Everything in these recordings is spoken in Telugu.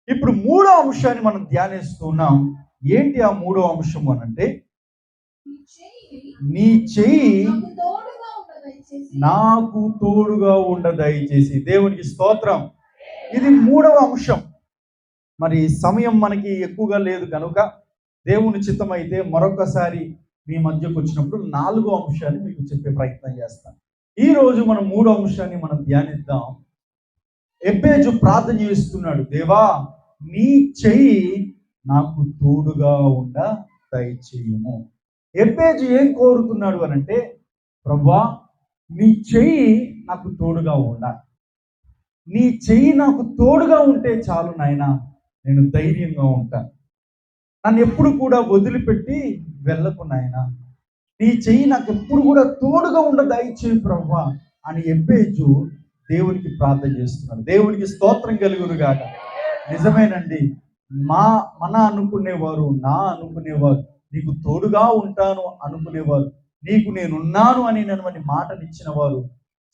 ఇప్పుడు మూడో అంశాన్ని మనం ధ్యానిస్తున్నాం. ఏంటి ఆ మూడో అంశం అనంటే, నీ చెయ్యి నాకు తోడుగా ఉండ దయచేసి. దేవునికి స్తోత్రం. ఇది మూడవ అంశం. మరి సమయం మనకి ఎక్కువగా లేదు కనుక దేవుని చిత్తమైతే మరొకసారి మీ మధ్యకు వచ్చినప్పుడు నాలుగో అంశాన్ని మీకు చెప్పే ప్రయత్నం చేస్తాను. ఈ రోజు మనం మూడో అంశాన్ని మనం ధ్యానిద్దాం. ఎబ్బేజు ప్రార్థన చేస్తున్నాడు, దేవా నీ చెయ్యి నాకు తోడుగా ఉండ దయచేయము. ఎబ్బేజు ఏం కోరుతున్నాడు అనంటే, ప్రభువా నీ చెయ్యి నాకు తోడుగా ఉండాలి. నీ చెయ్యి నాకు తోడుగా ఉంటే చాలు నాయనా, నేను ధైర్యంగా ఉంటాను. నన్ను ఎప్పుడు కూడా వదిలిపెట్టి వెళ్ళకు నాయనా. నీ చెయ్యి నాకు ఎప్పుడు కూడా తోడుగా ఉండ దయచేయి ప్రభువా అని ఎబ్బేజు దేవునికి ప్రార్థన చేస్తున్నాడు. దేవునికి స్తోత్రం కలుగును గాక. నిజమేనండి. మన అనుకునేవారు, నా అనుకునేవారు, నీకు తోడుగా ఉంటాను అనుకునేవారు, నీకు నేనున్నాను అని నన్ను మాటనిచ్చిన వారు,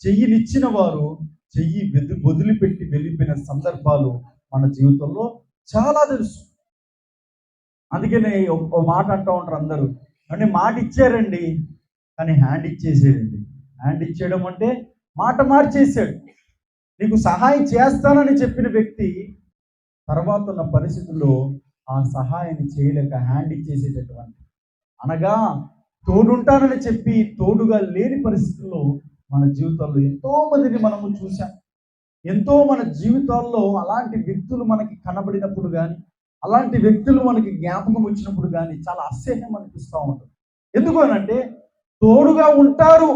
చెయ్యినిచ్చిన వారు చెయ్యి వదిలిపెట్టి వెళ్ళిపోయిన సందర్భాలు మన జీవితంలో చాలా తెలుసు. అందుకనే ఒక మాట అంటూ ఉంటారు అందరూ, అంటే మాట ఇచ్చారండి కానీ హ్యాండ్ ఇచ్చేసాడండి. హ్యాండ్ ఇచ్చేయడం అంటే మాట మార్చేసాడు. నీకు సహాయం చేస్తానని చెప్పిన వ్యక్తి తర్వాత ఉన్న పరిస్థితుల్లో ఆ సహాయాన్ని చేయలేక హ్యాండ్ ఇచ్చేసేటటువంటి, అనగా తోడుంటానని చెప్పి తోడుగా లేని పరిస్థితుల్లో మన జీవితాల్లో ఎంతో మందిని మనము చూసాం. ఎంతో మన జీవితాల్లో అలాంటి వ్యక్తులు మనకి కనబడినప్పుడు కానీ, అలాంటి వ్యక్తులు మనకి జ్ఞాపకం వచ్చినప్పుడు కానీ చాలా అసహ్యం అనిపిస్తూ ఉంటుంది. ఎందుకు అనంటే, తోడుగా ఉంటారు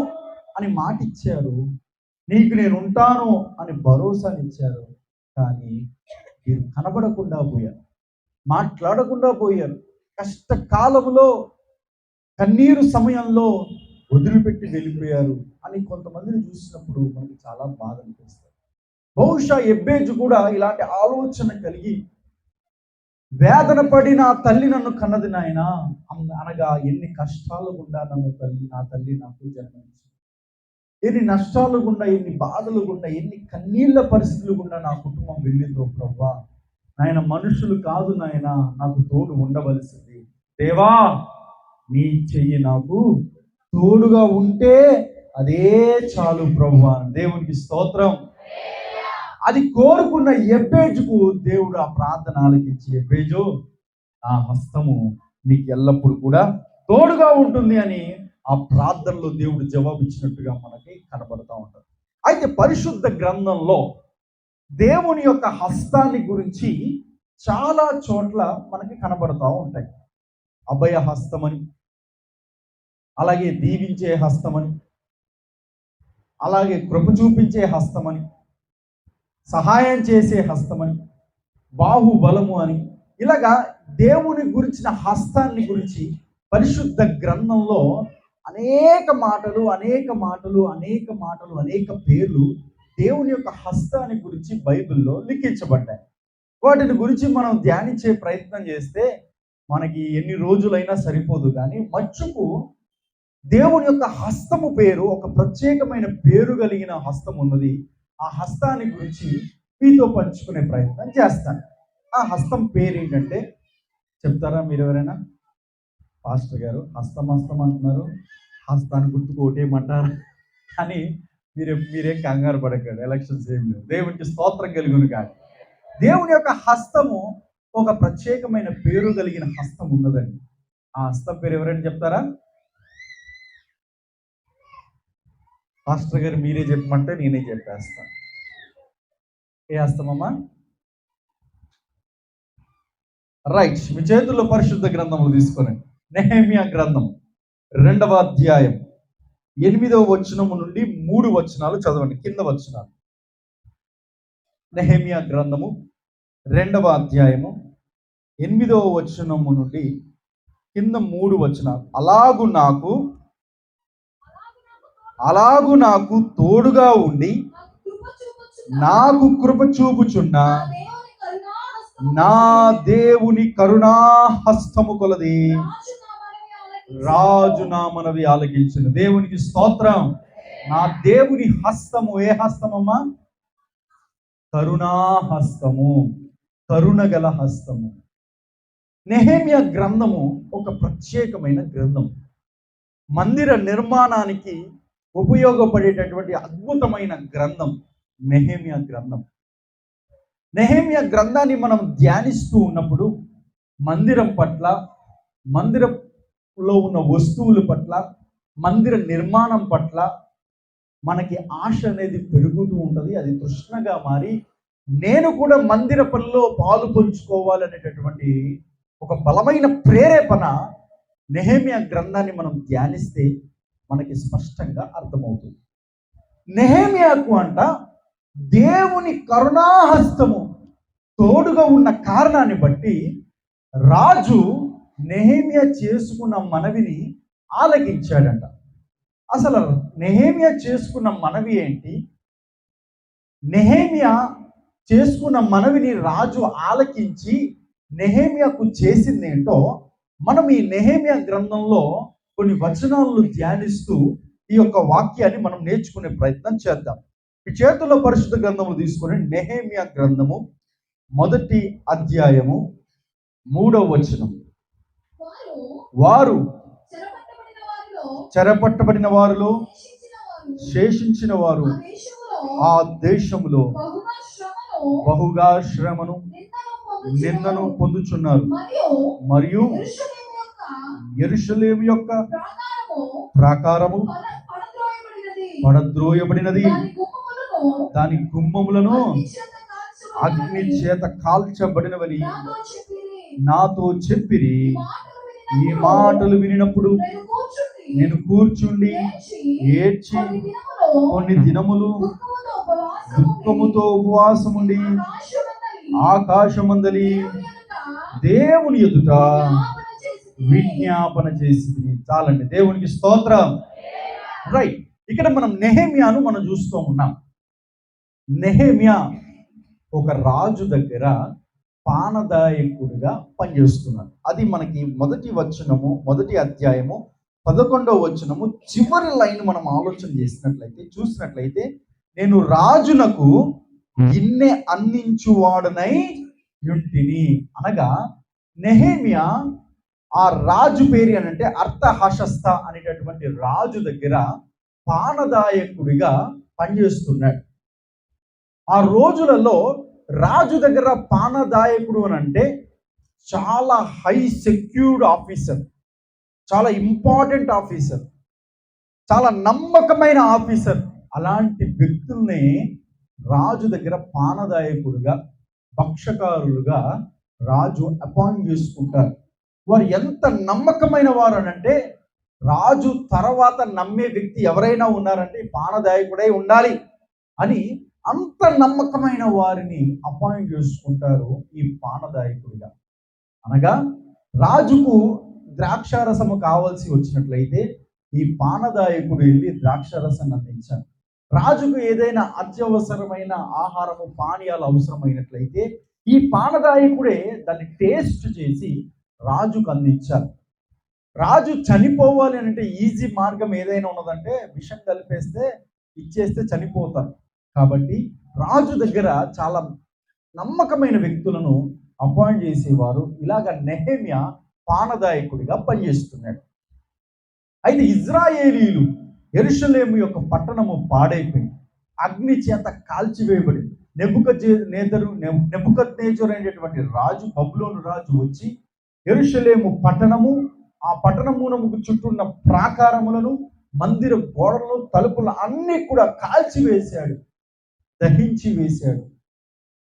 అని మాట ఇచ్చారు, నీకు నేను ఉంటాను అని భరోసాని ఇచ్చారు, కానీ మీరు కనబడకుండా పోయారు, మాట్లాడకుండా పోయారు. కష్టకాలంలో కన్నీరు సమయంలో వదిలిపెట్టి వెళ్ళిపోయారు అని కొంతమందిని చూసినప్పుడు మనకి చాలా బాధ అనిపిస్తుంది. బహుశా ఎబ్బేజు కూడా ఇలాంటి ఆలోచన కలిగి, వేదన పడి నా తల్లి నన్ను కన్నది నాయన అనగా, ఎన్ని కష్టాలు గుండా నా తల్లి నాకు జన్మించింది, ఎన్ని నష్టాలు గుండా, ఎన్ని బాధలు గుండా, ఎన్ని కన్నీళ్ళ పరిస్థితులు గుండా నా కుటుంబం వెళ్ళిందో ప్రభువా, నాయన మనుషులు కాదు నాయన నాకు తోడు ఉండవలసింది. దేవా నీ చెయ్యి నాకు తోడుగా ఉంటే అదే చాలు ప్రభువా. దేవునికి స్తోత్రం. అది కోరుకున్న ఎబ్బేజుకు దేవుడు ఆ ప్రార్థన ఆలకించి, ఎబ్బేజు ఆ హస్తము నీకు ఎల్లప్పుడు కూడా తోడుగా ఉంటుంది అని ఆ ప్రార్థనలో దేవుడు జవాబిచ్చినట్టుగా మనకి కనబడుతూ ఉంటారు. అయితే పరిశుద్ధ గ్రంథంలో దేవుని యొక్క హస్తాన్ని గురించి చాలా చోట్ల మనకి కనబడుతూ ఉంటాయి. అభయ హస్తమని, అలాగే దీవించే హస్తమని, అలాగే కృప చూపించే హస్తమని, సహాయం చేసే హస్తమని, బాహుబలము అని, ఇలాగా దేవుని గురించిన హస్తాన్ని గురించి పరిశుద్ధ గ్రంథంలో అనేక మాటలు అనేక పేర్లు దేవుని యొక్క హస్తాన్ని గురించి బైబిల్లో లిఖించబడ్డాయి. వాటిని గురించి మనం ధ్యానించే ప్రయత్నం చేస్తే మనకి ఎన్ని రోజులైనా సరిపోదు. కానీ మచ్చుకు దేవుని యొక్క హస్తము పేరు, ఒక ప్రత్యేకమైన పేరు కలిగిన హస్తం ఉన్నది. ఆ హస్తాన్ని గురించి మీతో పంచుకునే ప్రయత్నం చేస్తాను. ఆ హస్తం పేరు ఏంటంటే చెప్తారా మీరు ఎవరైనా? పాస్టర్ గారు హస్తం అంటున్నారు, హస్తాన్ని గుర్తుకు ఓటేయమంటారు కానీ మీరేం కంగారు పడకండి, ఎలక్షన్స్ ఏం లేవు. దేవునికి స్తోత్రం కలుగును కాదు. దేవుని యొక్క హస్తము ఒక ప్రత్యేకమైన పేరు కలిగిన హస్తం ఉన్నదండి. ఆ హస్తం పేరు ఎవరైనా చెప్తారా? పాస్టర్ గారు మీరే చెప్పమంటే నేనే చెప్పేస్తాను. ఏ హస్తమమ్మా? రైట్, మీ చేతుల్లో పరిశుద్ధ గ్రంథములు తీసుకొని నెహెమ్యా గ్రంథం 2వ అధ్యాయం 8వ వచనము నుండి 3 వచనాలు చదవండి. కింద వచనాలు. నెహెమ్యా గ్రంథము 2వ అధ్యాయము 8వ వచనము నుండి కింద 3 వచనాలు. అలాగు నాకు తోడుగా ఉండి నాకు కృప చూపుచున్న నా దేవుని కరుణా హస్తము కొలది రాజు నా మనవి ఆలకించును. దేవునికి స్తోత్రం. నా దేవుని హస్తము ఏ హస్తమమ్మా? కరుణా హస్తము. కరుణగల హస్తము. నెహెమ్యా గ్రంథము ఒక ప్రత్యేకమైన గ్రంథం. మందిర నిర్మాణానికి ఉపయోగపడేటటువంటి అద్భుతమైన గ్రంథం నెహెమ్యా గ్రంథం. నెహెమ్యా గ్రంథాన్ని మనం ధ్యానిస్తూ ఉన్నప్పుడు మందిరం పట్ల, మందిరంలో ఉన్న వస్తువుల పట్ల, మందిర నిర్మాణం పట్ల మనకి ఆశ అనేది పెరుగుతూ ఉంటుంది. అది తృష్ణగా మారి నేను కూడా మందిర పనిలో పాలు పంచుకోవాలనేటటువంటి ఒక బలమైన ప్రేరేపణ నెహెమ్యా గ్రంథాన్ని మనం ధ్యానిస్తే మనకి స్పష్టంగా అర్థమవుతుంది. నెహెమ్యాకు అంట దేవుని కరుణాహస్తము తోడుగా ఉన్న కారణాన్ని బట్టి రాజు నెహెమ్యా చేసుకున్న మనవిని ఆలకించాడంట. అసలు నెహెమ్యా చేసుకున్న మనవి ఏంటి? నెహెమ్యా చేసుకున్న మనవిని రాజు ఆలకించి నెహెమ్యాకు చేసింది ఏంటో మనం ఈ నెహెమ్యా గ్రంథంలో కొన్ని వచనాలను ధ్యానిస్తూ ఈ యొక్క వాక్యాన్ని మనం నేర్చుకునే ప్రయత్నం చేద్దాం. ఈ చేతుల్లో పరిశుద్ధ గ్రంథములు తీసుకొని నెహెమ్యా గ్రంథము 1వ అధ్యాయము 3వ వచనం. వారు చెరపట్టబడిన వారిలో శేషించిన వారు ఆ దేశములో బహుగా శ్రమను నిందను పొందుచున్నారు. మరియు యెరూషలేము యొక్క ప్రాకారము పడద్రోయబడినది, దాని గుమ్మములను అగ్ని చేత కాల్చబడినవని నాతో చెప్పిరి. ఈ మాటలు వినినప్పుడు నేను కూర్చుండి ఏడ్చి కొన్ని దినములు దుఃఖముతో ఉపవాసముండి ఆకాశమందలి దేవుని ఎదుట విజ్ఞాపన చేసింది. చాలండి, దేవునికి స్తోత్రం. రైట్, ఇక్కడ మనం నెహెమ్యాను మనం చూస్తూ ఉన్నాం. నెహెమ్యా ఒక రాజు దగ్గర పానదాయకుడిగా పనిచేస్తున్నాడు. అది మనకి మొదటి వచనము, 1వ అధ్యాయము 11వ వచనము చివరి లైన్ మనం ఆలోచన చేసినట్లయితే చూసినట్లయితే, నేను రాజునకు గిన్నె అందించువాడనై యుంటిని అనగా నెహెమ్యా ఆ రాజు పేరు అని అంటే అర్థహషస్త అనేటటువంటి రాజు దగ్గర పానదాయకుడిగా పనిచేస్తున్నాడు. ఆ రోజులలో రాజు దగ్గర పానదాయకుడు అని అంటే చాలా హై సెక్యూర్డ్ ఆఫీసర్, చాలా ఇంపార్టెంట్ ఆఫీసర్, చాలా నమ్మకమైన ఆఫీసర్. అలాంటి వ్యక్తుల్ని రాజు దగ్గర పానదాయకుడుగా, భక్షకారులుగా రాజు అపాయింట్ చేసుకుంటారు. వారు ఎంత నమ్మకమైన వారు అనంటే రాజు తర్వాత నమ్మే వ్యక్తి ఎవరైనా ఉన్నారంటే పానదాయకుడై ఉండాలి అని అంత నమ్మకమైన వారిని అపాయింట్ చేసుకుంటారు ఈ పానదాయకుడిగా. అనగా రాజుకు ద్రాక్షారసము కావాల్సి వచ్చినట్లయితే ఈ పానదాయకుడు వెళ్ళి ద్రాక్షారసం అందించారు. రాజుకు ఏదైనా అత్యవసరమైన ఆహారము పానీయాలు అవసరమైనట్లయితే ఈ పానదాయకుడే దాన్ని టేస్ట్ చేసి రాజుకు అందించారు. రాజు చనిపోవాలి అంటే ఈజీ మార్గం ఏదైనా ఉన్నదంటే విషం కలిపేస్తే ఇచ్చేస్తే చనిపోతారు. కాబట్టి రాజు దగ్గర చాలా నమ్మకమైన వ్యక్తులను అపాయింట్ చేసేవారు. ఇలాగ నెహెమ్యా పానదాయకుడిగా పనిచేస్తున్నాడు. అయితే ఇజ్రాయేలీలు యెరూషలేము యొక్క పట్టణము పాడైపోయింది, అగ్ని చేత కాల్చివేయబడింది. నెబుకద్నెజరు అనేటటువంటి రాజు, బబులోను రాజు వచ్చి యెరూషలేము పట్టణము, ఆ పట్టణమునకు చుట్టూ ఉన్న ప్రాకారములను, మందిర గోడలను, తలుపులు అన్నీ కూడా కాల్చివేశాడు, దహించి వేశాడు.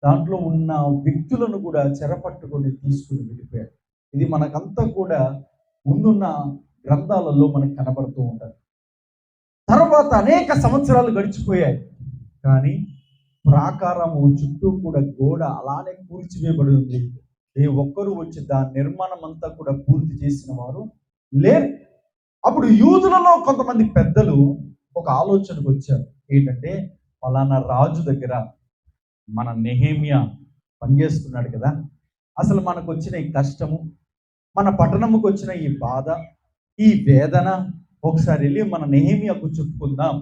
దాంట్లో ఉన్న వ్యక్తులను కూడా చెరపట్టుకొని తీసుకుని వెళ్ళిపోయాడు. ఇది మనకంతా కూడా ముందున్న గ్రంథాలలో మనకు కనబడుతూ ఉంటుంది. తర్వాత అనేక సంవత్సరాలు గడిచిపోయాయి, కానీ ప్రాకారము చుట్టూ కూడా గోడ అలానే కూల్చివేయబడి ఉంది. ఏ ఒక్కరు వచ్చి దాని నిర్మాణం అంతా కూడా పూర్తి చేసిన వారు లేరు. అప్పుడు యూదులలో కొంతమంది పెద్దలు ఒక ఆలోచనకు వచ్చారు. ఏంటంటే, ఫలానా రాజు దగ్గర మన నెహెమ్యా పనిచేస్తున్నాడు కదా, అసలు మనకు వచ్చిన ఈ కష్టము, మన పట్టణముకు వచ్చిన ఈ బాధ, ఈ వేదన ఒకసారి వెళ్ళి మన నెహెమ్యాకు చెప్పుకుందాం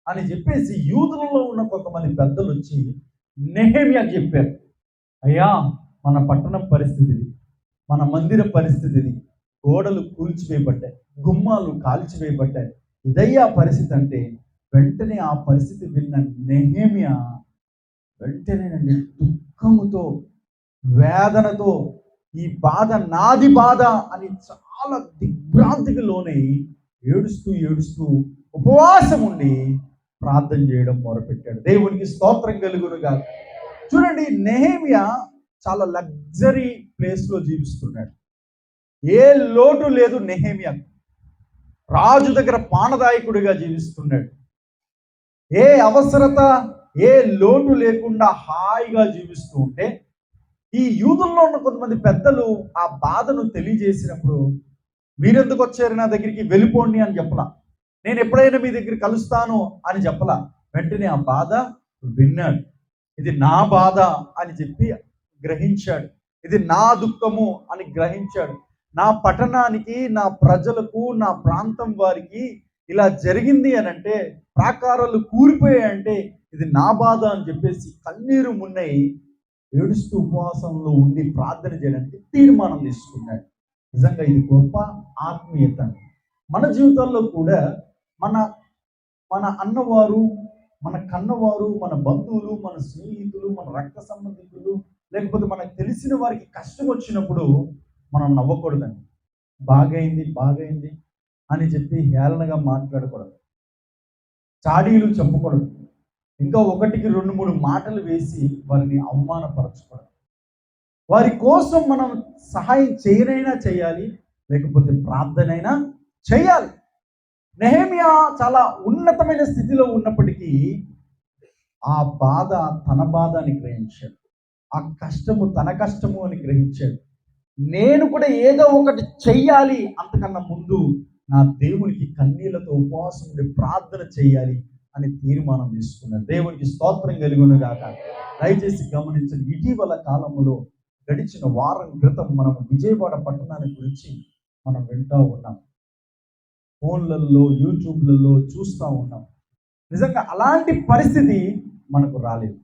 అని చెప్పేసి యూదులలో ఉన్న కొంతమంది పెద్దలు వచ్చి నెహెమ్యాకు చెప్పారు, అయ్యా మన పట్టణం పరిస్థితి ఇది, మన మందిర పరిస్థితి ఇది. గోడలు కూల్చివేయబడ్డాయి, గుమ్మాలు కాల్చివేయబడ్డాయి. ఇదయ్యా పరిస్థితి అంటే వెంటనే ఆ పరిస్థితి విన్న నెహెమ్యా వెంటనేనండి దుఃఖముతో, వేదనతో, ఈ బాధ నాది బాధ అని చాలా దిగ్భ్రాంతికి లోనై ఏడుస్తూ ఏడుస్తూ ఉపవాసం ఉండి ప్రార్థన చేయడం మొదలుపెట్టాడు. దేవునికి స్తోత్రం కలుగునుగా. చూడండి, నెహెమ్యా చాలా లగ్జరీ ప్లేస్లో జీవిస్తున్నాడు. ఏ లోటు లేదు నెహెమ్యా. రాజు దగ్గర పానదాయకుడిగా జీవిస్తున్నాడు. ఏ అవసరత, ఏ లోటు లేకుండా హాయిగా జీవిస్తూ ఉంటే ఈ యూదుల్లో ఉన్న కొంతమంది పెద్దలు ఆ బాధను తెలియజేసినప్పుడు, మీరెందుకు వచ్చారు నా దగ్గరికి, వెళ్ళిపోండి అని చెప్పలా. నేను ఎప్పుడైనా మీ దగ్గర కలుస్తాను అని చెప్పలా. వెంటనే ఆ బాధ విన్నాడు. ఇది నా బాధ అని చెప్పి గ్రహించాడు. ఇది నా దుఃఖము అని గ్రహించాడు. నా పట్టణానికి, నా ప్రజలకు, నా ప్రాంతం వారికి ఇలా జరిగింది అని అంటే, ప్రాకారాలు కూలిపోయాయంటే ఇది నా బాధ అని చెప్పేసి కన్నీరు మున్నై ఏడుస్తూ ఉపవాసంలో ఉండి ప్రార్థన చేయడానికి తీర్మానం తీసుకున్నాడు. నిజంగా ఇది గొప్ప ఆత్మీయత. మన జీవితాల్లో కూడా మన మన అన్నవారు, మన కన్నవారు, మన బంధువులు, మన స్నేహితులు, మన రక్త సంబంధికులు, లేకపోతే మనకు తెలిసిన వారికి కష్టం వచ్చినప్పుడు మనం నవ్వకూడదండి. బాగైంది అని చెప్పి హేళనగా మాట్లాడకూడదు, చాడీలు చెప్పకూడదు, ఇంకా ఒకటికి 2-3 మాటలు వేసి వారిని అవమానపరచకూడదు. వారి కోసం మనం సహాయం చేయనైనా చేయాలి, లేకపోతే ప్రార్థనైనా చేయాలి. నెహెమ్యా చాలా ఉన్నతమైన స్థితిలో ఉన్నప్పటికీ ఆ బాధ తన బాధ అని గ్రహించాడు. ఆ కష్టము తన కష్టము అని గ్రహించాడు. నేను కూడా ఏదో ఒకటి చెయ్యాలి, అంతకన్నా ముందు నా దేవునికి కన్నీళ్లతో ఉపవాసం ఉండి ప్రార్థన చేయాలి అని తీర్మానం తీసుకున్నాడు. దేవునికి స్తోత్రం కలుగును గాక. దయచేసి గమనించండి, ఇటీవల కాలంలో గడిచిన వారం క్రితం మనం విజయవాడ పట్టణాన్ని గురించి మనం వింటూ ఉన్నాం, ఫోన్లలో, యూట్యూబ్లలో చూస్తూ ఉన్నాం. నిజంగా అలాంటి పరిస్థితి మనకు రాలేదు,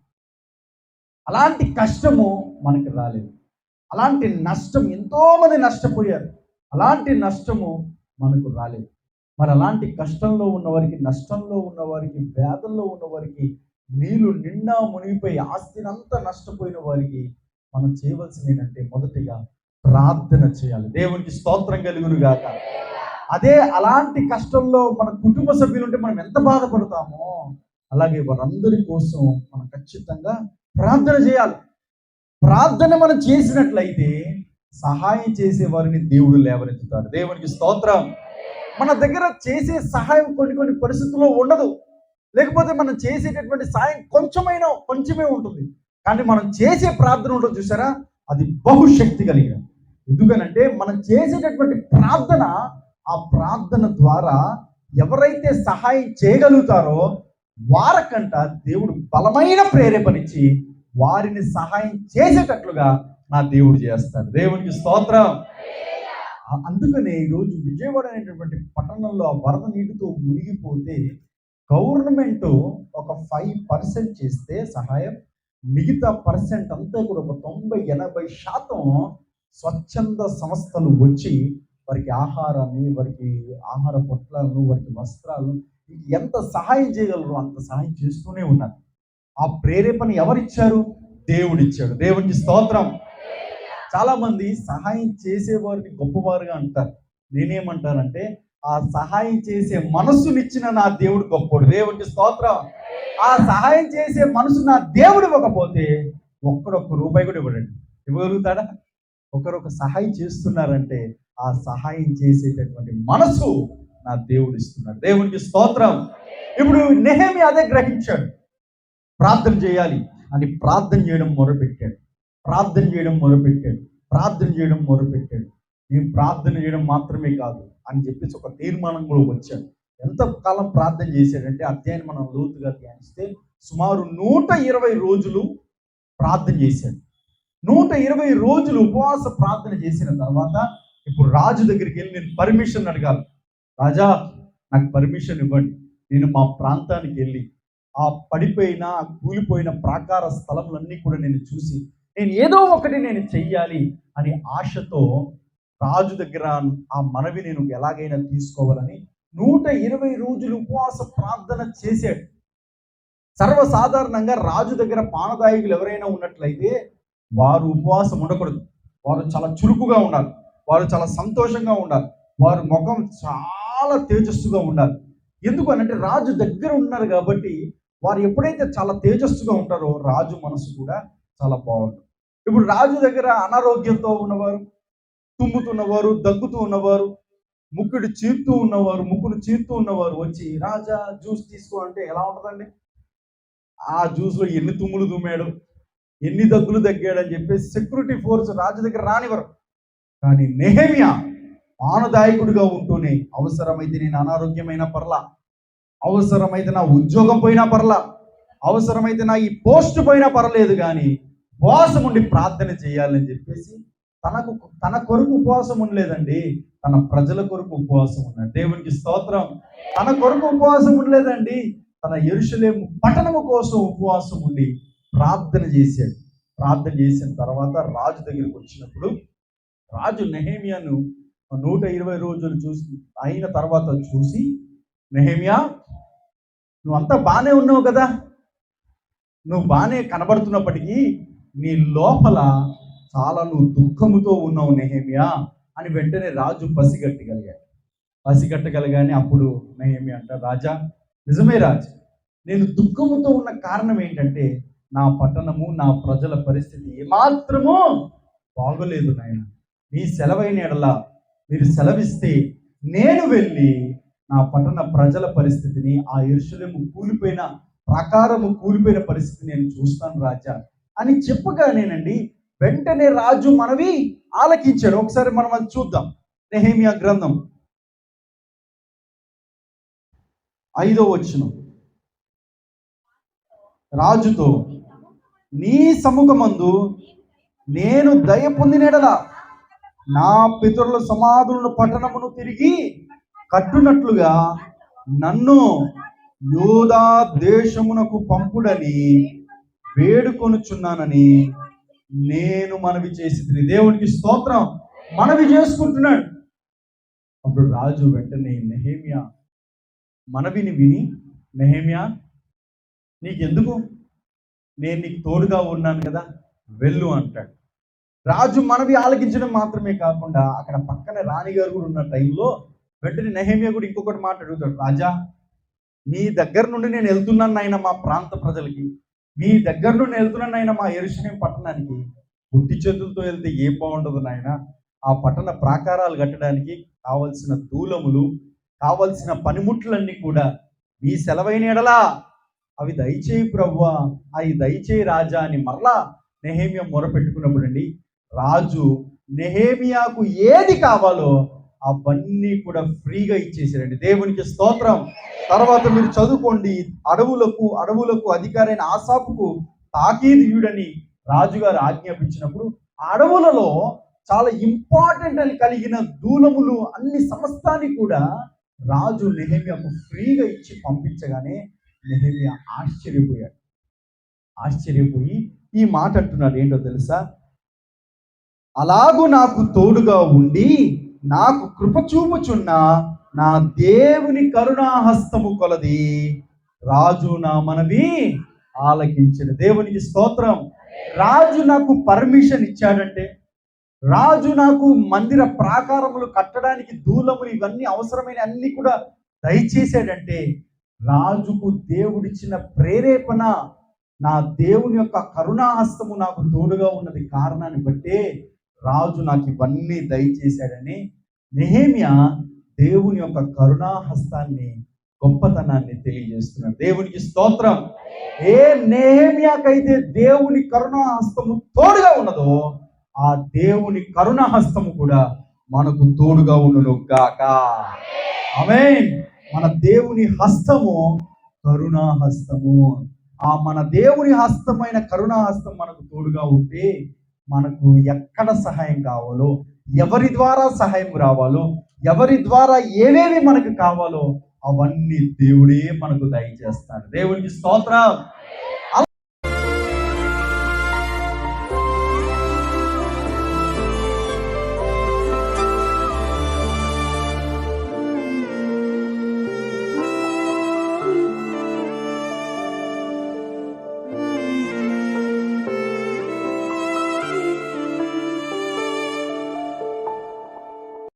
అలాంటి కష్టము మనకు రాలేదు, అలాంటి నష్టం, ఎంతోమంది నష్టపోయారు, అలాంటి నష్టము మనకు రాలేదు. మరి అలాంటి కష్టంలో ఉన్నవారికి, నష్టంలో ఉన్నవారికి, వేదల్లో ఉన్నవారికి, నీళ్లు నిండా మునిగిపోయి ఆస్తినంతా నష్టపోయిన వారికి మనం చేయవలసింది ఏంటంటే మొదటిగా ప్రార్థన చేయాలి. దేవునికి స్తోత్రం కలుగును గాక. అదే అలాంటి కష్టంలో మన కుటుంబ సభ్యులు ఉంటే మనం ఎంత బాధపడతామో, అలాగే వారందరి కోసం మనం ఖచ్చితంగా ప్రార్థన చేయాలి. ప్రార్థన మనం చేసినట్లయితే సహాయం చేసే వారిని దేవుడు లేవనెత్తుతాడు. దేవునికి స్తోత్రం. మన దగ్గర చేసే సహాయం కొన్ని పరిస్థితుల్లో ఉండదు, లేకపోతే మనం చేసేటటువంటి సాయం కొంచెమే ఉంటుంది. కానీ మనం చేసే ప్రార్థన ఉంటుంది చూసారా, అది బహుశక్తి కలిగిన. ఎందుకనంటే మనం చేసేటటువంటి ప్రార్థన, ఆ ప్రార్థన ద్వారా ఎవరైతే సహాయం చేయగలుగుతారో వారికంట దేవుడు బలమైన ప్రేరేపణించి వారిని సహాయం చేసేటట్లుగా నా దేవుడు చేస్తాడు. దేవునికి స్తోత్రం. అందుకనే ఈరోజు విజయవాడ అనేటటువంటి పట్టణంలో ఆ వరద నీటితో మునిగిపోతే గవర్నమెంట్ ఒక 5% చేస్తే సహాయం, మిగతా పర్సెంట్ అంతా కూడా ఒక 90-80% స్వచ్ఛంద సంస్థలు వచ్చి వారికి ఆహారాన్ని, వారికి ఆహార పొట్లాలను, వారికి వస్త్రాలు, ఎంత సహాయం చేయగలరో అంత సహాయం చేస్తూనే ఉన్నారు. ఆ ప్రేరేపణ ఎవరిచ్చారు? దేవుడిచ్చాడు. దేవునికి స్తోత్రం. చాలా మంది సహాయం చేసేవారిని గొప్పవారుగా అంటారు. నేనేమంటానంటే, ఆ సహాయం చేసే మనసునిచ్చిన నా దేవుడు గొప్పోడు. దేవునికి స్తోత్రం. ఆ సహాయం చేసే మనసు నా దేవుడు ఇవ్వకపోతే ఒక్క రూపాయి కూడా ఇవ్వడండి. ఇవ్వగలుగుతాడా? ఒకరొక సహాయం చేస్తున్నారంటే ఆ సహాయం చేసేటటువంటి మనసు నా దేవుడు ఇస్తున్నాడు. దేవునికి స్తోత్రం. ఇప్పుడు నెహెమ్యా అదే గ్రహించాడు. ప్రార్థన చేయాలి అని ప్రార్థన చేయడం మొదలుపెట్టాడు. నేను ప్రార్థన చేయడం మాత్రమే కాదు అని చెప్పేసి ఒక తీర్మానం కూడా వచ్చాడు. ఎంతకాలం ప్రార్థన చేశాడంటే, అధ్యాయం మనం లోతుగా ధ్యానిస్తే సుమారు 120 రోజులు ప్రార్థన చేశాడు. 120 రోజులు ఉపవాస ప్రార్థన చేసిన తర్వాత ఇప్పుడు రాజు దగ్గరికి వెళ్ళి నేను పర్మిషన్ అడగాలి. రాజా, నాకు పర్మిషన్ ఇవ్వండి, నేను మా ప్రాంతానికి వెళ్ళి ఆ పడిపోయిన, కూలిపోయిన ప్రాకార స్థలములన్నీ కూడా నేను చూసి నేను ఏదో ఒకటి నేను చెయ్యాలి అని ఆశతో రాజు దగ్గర ఆ మనవి నేను ఎలాగైనా తీసుకోవాలని 120 రోజులు ఉపవాస ప్రార్థన చేశాడు. సర్వసాధారణంగా రాజు దగ్గర పానదాయకులు ఎవరైనా ఉన్నట్లయితే వారు ఉపవాసం ఉండకూడదు. వారు చాలా చురుకుగా ఉండాలి, వారు చాలా సంతోషంగా ఉండాలి, వారి ముఖం చాలా తేజస్సుగా ఉండాలి. ఎందుకు అనంటే రాజు దగ్గర ఉన్నారు కాబట్టి వారు ఎప్పుడైతే చాలా తేజస్సుగా ఉంటారో రాజు మనసు కూడా చాలా బాగుంటుంది. ఇప్పుడు రాజు దగ్గర అనారోగ్యంతో ఉన్నవారు, తుమ్ముతున్నవారు, దగ్గుతూ ఉన్నవారు, ముక్కును చీరుతూ ఉన్నవారు వచ్చి రాజా జ్యూస్ తీసుకో అంటే ఎలా ఉంటుందండి? ఆ జ్యూస్లో ఎన్ని తుమ్ములు తుమ్మాడు, ఎన్ని దగ్గులు దగ్గాడు అని చెప్పేసి సెక్యూరిటీ ఫోర్స్ రాజు దగ్గర రానివ్వరు. కానీ నెహెమ్యా ఆనదాయకుడిగా ఉంటూనే అవసరమైతే నేను అనారోగ్యమైన పర్లా, అవసరమైతే నా ఉద్యోగం పోయినా పర్లా, అవసరమైతే నా ఈ పోస్ట్ పోయినా పర్లేదు, కానీ ఉపవాసం ఉండి ప్రార్థన చేయాలని చెప్పేసి తన కొరకు ఉపవాసం ఉండలేదండి, తన ప్రజల కొరకు ఉపవాసం ఉన్నాడు. దేవునికి స్తోత్రం. తన కొరకు ఉపవాసం ఉండలేదండి, తన యెరూషలేము పట్టణము కోసం ఉపవాసం ఉండి ప్రార్థన చేశాడు. ప్రార్థన చేసిన తర్వాత రాజు దగ్గరికి వచ్చినప్పుడు రాజు నెహెమ్యాను 120 రోజులు అయిన తర్వాత చూసి, నెహెమ్యా నువ్వంతా బాగానే ఉన్నావు కదా, నువ్వు బాగానే కనబడుతున్నప్పటికీ నీ లోపల చాలా నువ్వు దుఃఖముతో ఉన్నావు నెహెమ్యా అని వెంటనే రాజు పసిగట్టగలిగానే అప్పుడు నెహెమ్యా అంట, రాజా నిజమే రాజు, నేను దుఃఖముతో ఉన్న కారణం ఏంటంటే నా పట్టణము నా ప్రజల పరిస్థితి ఏమాత్రమూ బాగోలేదు నాయన. నీ సెలవైన ఎడల మీరు సెలవిస్తే నేను వెళ్ళి నా పట్టణ ప్రజల పరిస్థితిని, ఆ యెరూషలేము కూలిపోయిన ప్రాకారము కూలిపోయిన పరిస్థితిని నేను చూస్తాను రాజా అని చెప్పగానేనండి వెంటనే రాజు మనవి ఆలకించాడు. ఒకసారి మనం అది చూద్దాం. నెహెమ్యా గ్రంథం 5వ వచనం. రాజుతో నీ సముఖమందు నేను దయ పొందినెడలా నా పితరుల సమాధులను పట్టణమును తిరిగి కట్టునట్లుగా నన్ను యూదా దేశమునకు పంపుడని వేడుకొనుచున్నానని నేను మనవి చేసింది. దేవునికి స్తోత్రం. మనవి చేసుకుంటున్నాడు. అప్పుడు రాజు వెంటనే నెహెమ్యా మనవిని విని, నెహెమ్యా నీకెందుకు, నేను నీకు తోడుగా ఉన్నాను కదా, వెళ్ళు అంటాడు. రాజు మనవి ఆలకించడం మాత్రమే కాకుండా అక్కడ పక్కన రాణిగారు కూడా ఉన్న టైంలో వెంటనే నెహెమ్యా కూడా ఇంకొకటి మాట అడుగుతాడు. రాజా మీ దగ్గర నుండి నేను వెళ్తున్నాను నాయన మా ప్రాంత ప్రజలకి, మీ దగ్గర నుండి వెళ్తున్నాను నాయన మా యెరూషలేము పట్టణానికి, పుట్టి చేతులతో వెళ్తే ఏ బాగుండదు నాయన, ఆ పట్టణ ప్రాకారాలు కట్టడానికి కావలసిన దూలములు, కావలసిన పనిముట్లన్నీ కూడా మీ సెలవైన ఎడలా అవి దయచేయి ప్రభువా, అవి దయచేయి రాజా అని మరలా నెహెమ్యా మొరపెట్టుకున్నప్పుడు అండి రాజు నెహెమ్యాకు ఏది కావాలో అవన్నీ కూడా ఫ్రీగా ఇచ్చేసారండి. దేవునికి స్తోత్రం. తర్వాత మీరు చదువుకోండి, అడవులకు అధికారైన ఆసాపుకు తాకీదు ఇయుడని రాజుగారు ఆజ్ఞాపించినప్పుడు అడవులలో చాలా ఇంపార్టెంట్ అని కలిగిన దూలములు అన్ని సమస్తాన్ని కూడా రాజు నెహెమ్యాకు ఫ్రీగా ఇచ్చి పంపించగానే నెహెమ్యా ఆశ్చర్యపోయి ఈ మాట అంటున్నాడు. ఏంటో తెలుసా? అలాగూ నాకు తోడుగా ఉండి నాకు కృప చూపుచున్న నా దేవుని కరుణాహస్తము కొలది రాజు నా మనవి ఆలకించడు. దేవునికి స్తోత్రం. రాజు నాకు పర్మిషన్ ఇచ్చాడంటే, రాజు నాకు మందిర ప్రాకారములు కట్టడానికి దూలములు ఇవన్నీ అవసరమైన అన్ని కూడా దయచేసాడంటే రాజుకు దేవుడిచ్చిన ప్రేరేపణ, నా దేవుని యొక్క కరుణాహస్తము నాకు తోడుగా ఉన్నది కారణాన్ని బట్టే రాజు నాకు ఇవన్నీ దయచేశాడని నెహెమ్యా దేవుని యొక్క కరుణాహస్తాన్ని, గొప్పతనాన్ని తెలియజేస్తున్నాడు. దేవునికి స్తోత్రం. ఏ నెహెమ్యాకైతే దేవుని కరుణాహస్తము తోడుగా ఉన్నదో ఆ దేవుని కరుణాహస్తము కూడా మనకు తోడుగా ఉండును గాక. ఆమేన్. మన దేవుని హస్తము కరుణాహస్తము. ఆ మన దేవుని హస్తమైన కరుణాహస్తం మనకు తోడుగా ఉంటే మనకు ఎక్కడ సహాయం కావాలో, ఎవరి ద్వారా సహాయం రావాలో, ఎవరి ద్వారా ఏవేవి మనకు కావాలో అవన్నీ దేవుడే మనకు దయచేస్తాడు. దేవునికి స్తోత్రం.